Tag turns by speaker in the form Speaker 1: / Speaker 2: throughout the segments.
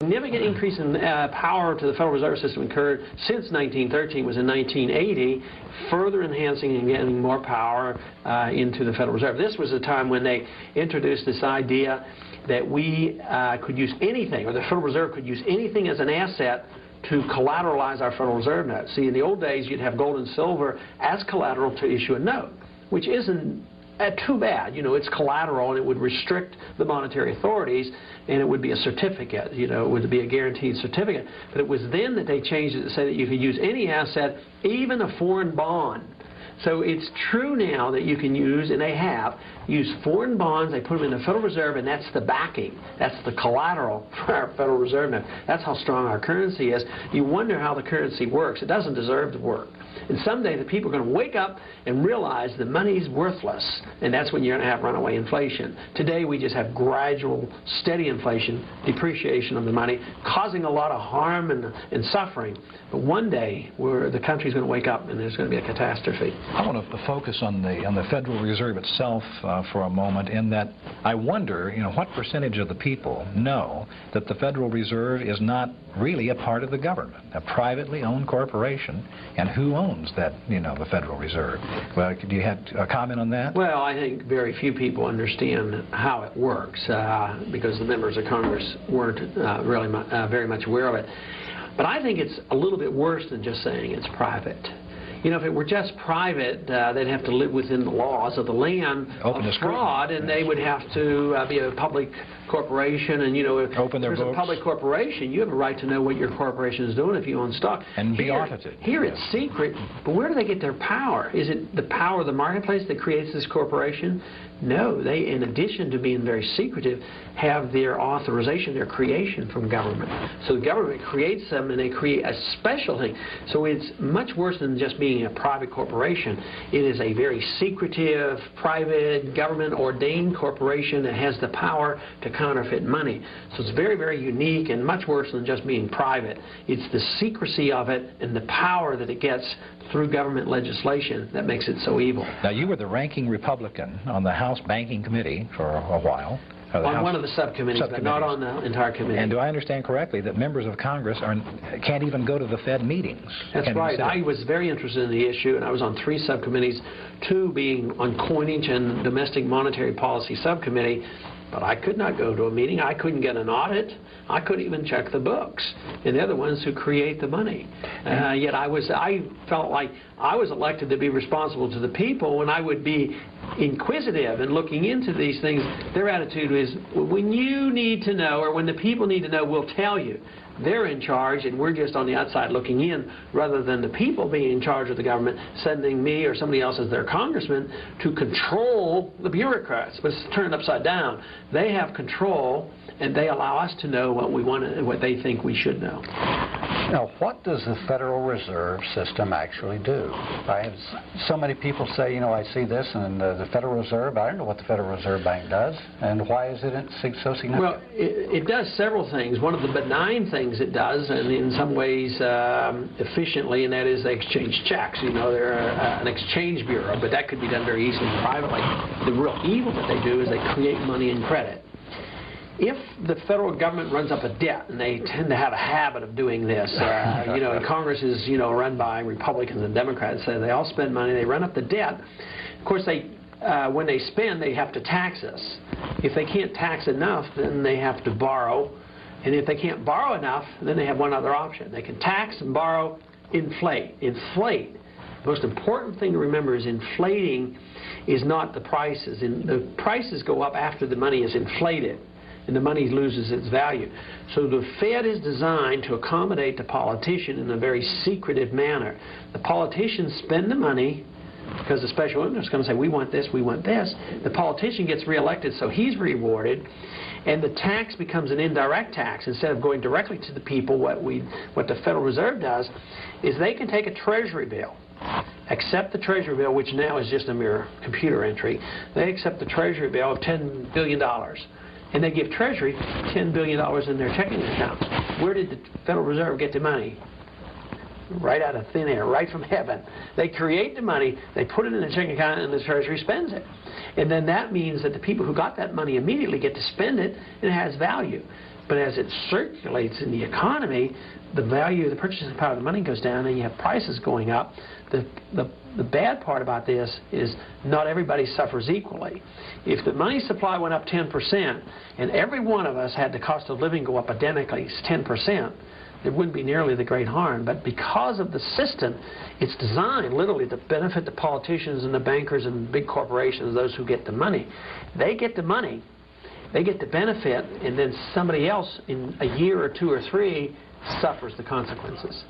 Speaker 1: significant increase in power to the Federal Reserve System occurred since 1913 was in 1980, further enhancing and getting more power into the Federal Reserve. This was a time when they introduced this idea that we could use anything, or the Federal Reserve could use anything as an asset to collateralize our Federal Reserve note. See, in the old days, you'd have gold and silver as collateral to issue a note, which isn't too bad. You know, it's collateral, and it would restrict the monetary authorities, and it would be a certificate. You know, it would be a guaranteed certificate. But it was then that they changed it to say that you could use any asset, even a foreign bond. So it's true now that you can use, and they have, used foreign bonds, they put them in the Federal Reserve, and that's the backing. That's the collateral for our Federal Reserve note. That's how strong our currency is. You wonder how the currency works. It doesn't deserve to work. And someday the people are going to wake up and realize the money's worthless, and that's when you're going to have runaway inflation. Today we just have gradual, steady inflation, depreciation of the money, causing a lot of harm and suffering. But one day the country's going to wake up and there's going to be a catastrophe.
Speaker 2: I want to focus on the Federal Reserve itself for a moment, in that I wonder, you know, what percentage of the people know that the Federal Reserve is not really a part of the government, a privately owned corporation, and who owns that, you know, the Federal Reserve? Well, do you have a comment on that?
Speaker 1: Well, I think very few people understand how it works because the members of Congress weren't really very much aware of it. But I think it's a little bit worse than just saying it's private. You know, if it were just private, they'd have to live within the laws of the land of fraud, and they would have to be a public corporation. And, you know, if there's a public corporation, you have a right to know what your corporation is doing if you own stock.
Speaker 2: And be audited.
Speaker 1: Here it's secret, but where do they get their power? Is it the power of the marketplace that creates this corporation? No, they, in addition to being very secretive, have their authorization, their creation from government. So the government creates them, and they create a special thing. So it's much worse than just being a private corporation. It is a very secretive, private, government-ordained corporation that has the power to counterfeit money. So it's very, very unique and much worse than just being private. It's the secrecy of it and the power that it gets through government legislation that makes it so evil.
Speaker 2: Now, you were the ranking Republican on the House Banking Committee for a while.
Speaker 1: On one of the subcommittees, but not on the entire committee.
Speaker 2: And do I understand correctly that members of Congress can't even go to the Fed meetings?
Speaker 1: That's right. I was very interested in the issue, and I was on 3 subcommittees, 2 being on coinage and domestic monetary policy subcommittee. But I could not go to a meeting. I couldn't get an audit. I couldn't even check the books. And they're the ones who create the money. Yet I felt like I was elected to be responsible to the people, and I would be inquisitive and looking into these things. Their attitude is, when you need to know, or when the people need to know, we'll tell you. They're in charge, and we're just on the outside looking in, rather than the people being in charge of the government, sending me or somebody else as their congressman to control the bureaucrats. But it's turned upside down. They have control, and they allow us to know what we want and what they think we should know.
Speaker 3: Now, what does the Federal Reserve System actually do? I have so many people say, you know, I see this and the Federal Reserve, I don't know what the Federal Reserve Bank does, and why is it so significant?
Speaker 1: Well, it does several things. One of the benign things it does, and in some ways efficiently, and that is they exchange checks. You know, they're an exchange bureau, but that could be done very easily privately. The real evil that they do is they create money and credit. If the federal government runs up a debt, and they tend to have a habit of doing this, you know, and Congress is, you know, run by Republicans and Democrats, so they all spend money, they run up the debt. Of course, when they spend, they have to tax us. If they can't tax enough, then they have to borrow. And if they can't borrow enough, then they have one other option. They can tax and borrow, inflate. Inflate. The most important thing to remember is inflating is not the prices. The prices go up after the money is inflated, and the money loses its value. So the Fed is designed to accommodate the politician in a very secretive manner. The politicians spend the money because the special interests come and say, we want this, we want this. The politician gets reelected, so he's rewarded. And the tax becomes an indirect tax. Instead of going directly to the people, what the Federal Reserve does is they can take a Treasury bill, accept the Treasury bill, which now is just a mere computer entry. They accept the Treasury bill of $10 billion. And they give Treasury $10 billion in their checking accounts. Where did the Federal Reserve get the money? Right out of thin air, right from heaven. They create the money, they put it in the checking account, and the Treasury spends it. And then that means that the people who got that money immediately get to spend it, and it has value. But as it circulates in the economy, the value, the purchasing power of the money goes down, and you have prices going up. The bad part about this is not everybody suffers equally. If the money supply went up 10% and every one of us had the cost of living go up identically 10%, there wouldn't be nearly the great harm. But because of the system, it's designed literally to benefit the politicians and the bankers and big corporations, those who get the money. They get the money, they get the benefit, and then somebody else in a year or 2 or 3 suffers the consequences.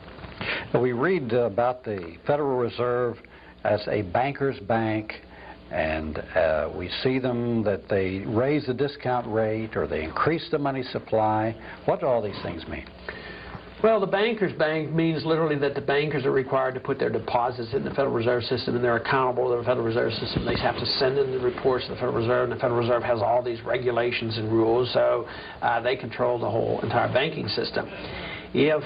Speaker 3: We read about the Federal Reserve as a banker's bank, and we see them that they raise the discount rate or they increase the money supply. What do all these things mean?
Speaker 1: Well, the banker's bank means literally that the bankers are required to put their deposits in the Federal Reserve System, and they're accountable to the Federal Reserve System. They have to send in the reports to the Federal Reserve, and the Federal Reserve has all these regulations and rules, so they control the whole entire banking system. If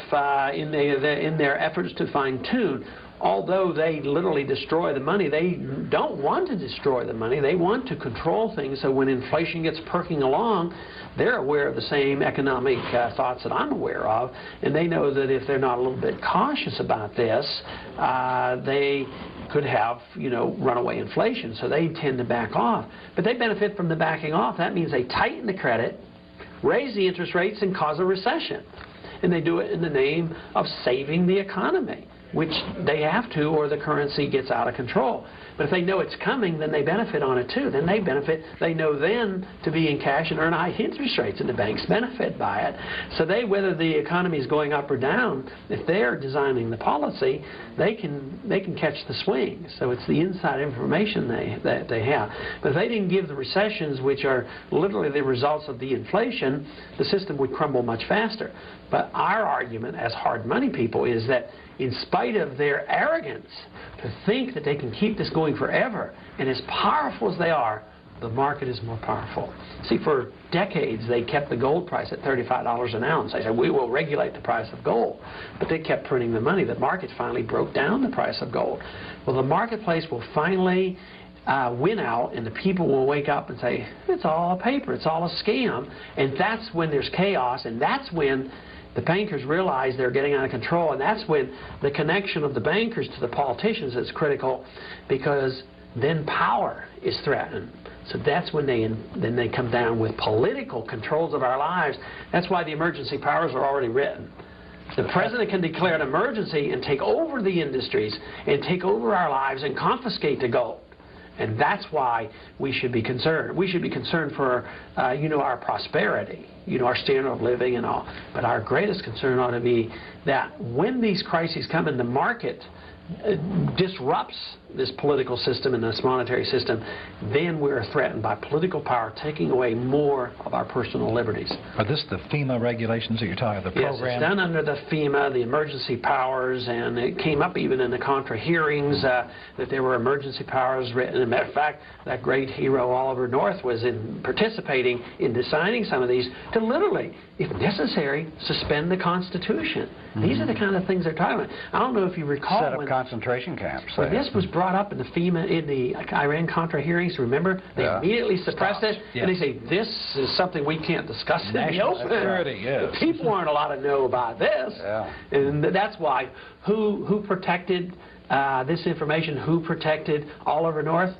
Speaker 1: in their efforts to fine-tune, although they literally destroy the money, they don't want to destroy the money. They want to control things, so when inflation gets perking along, they're aware of the same economic thoughts that I'm aware of, and they know that if they're not a little bit cautious about this, they could have, runaway inflation, so they tend to back off. But they benefit from the backing off. That means they tighten the credit, raise the interest rates, and cause a recession. And they do it in the name of saving the economy, which they have to, or the currency gets out of control. But if they know it's coming, then they benefit on it too. Then they benefit. They know then to be in cash and earn high interest rates, and the banks benefit by it. So they, whether the economy is going up or down, if they're designing the policy, they can catch the swing. So it's the inside information that they have. But if they didn't give the recessions, which are literally the results of the inflation, the system would crumble much faster. But our argument as hard money people is that in spite of their arrogance to think that they can keep this going forever, and as powerful as they are, the market is more powerful. See, for decades they kept the gold price at $35 an ounce. They said, we will regulate the price of gold. But they kept printing the money. The market finally broke down the price of gold. Well, the marketplace will finally win out, and the people will wake up and say, it's all a paper, it's all a scam. And that's when there's chaos, and that's when the bankers realize they're getting out of control, and that's when the connection of the bankers to the politicians is critical, because then power is threatened. So that's when they come down with political controls of our lives. That's why the emergency powers are already written. The president can declare an emergency and take over the industries and take over our lives and confiscate the gold. And that's why we should be concerned. We should be concerned for, our prosperity, our standard of living and all. But our greatest concern ought to be that when these crises come in, the market disrupts this political system and this monetary system, then we're threatened by political power taking away more of our personal liberties.
Speaker 2: Are this the FEMA regulations that you're talking about, the program?
Speaker 1: Yes, it's done under the FEMA, the emergency powers, and it came up even in the Contra hearings that there were emergency powers written. As a matter of fact, that great hero Oliver North was participating in designing some of these to literally, if necessary, suspend the Constitution. These are the kind of things they're talking about. I don't know if you recall
Speaker 3: set up concentration camps.
Speaker 1: When this was brought up in the FEMA, in the Iran-Contra hearings, remember? They immediately suppressed it, and they say, this is something we can't discuss in the open.
Speaker 2: Security, yes.
Speaker 1: The people aren't allowed to know about this. And that's why, who protected this information? Who protected Oliver North?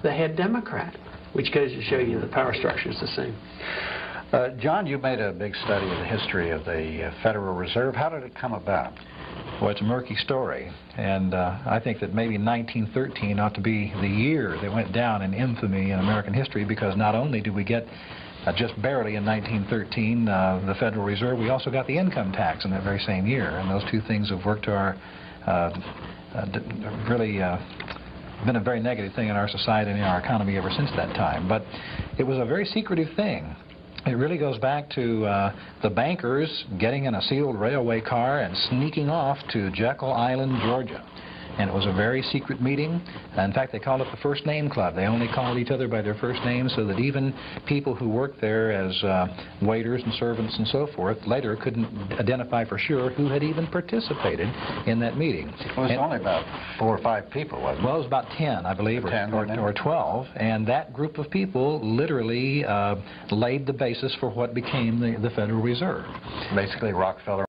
Speaker 1: The head Democrat, which goes to show you the power structure is the same.
Speaker 3: John, you made a big study of the history of the Federal Reserve. How did it come about?
Speaker 2: Well, it's a murky story, and I think that maybe 1913 ought to be the year that went down in infamy in American history, because not only did we get just barely in 1913 the Federal Reserve, we also got the income tax in that very same year, and those two things have worked to our really been a very negative thing in our society and in our economy ever since that time. But it was a very secretive thing. It really goes back to the bankers getting in a sealed railway car and sneaking off to Jekyll Island, Georgia. and it was a very secret meeting. In fact, they called it the First Name Club. They only called each other by their first name so that even people who worked there as waiters and servants and so forth later couldn't identify for sure who had even participated in that meeting.
Speaker 3: It was only about 4 or 5 people, wasn't it?
Speaker 2: Well, it was about 10, I believe, or 12, and that group of people literally laid the basis for what became the Federal Reserve.
Speaker 3: Basically, Rockefeller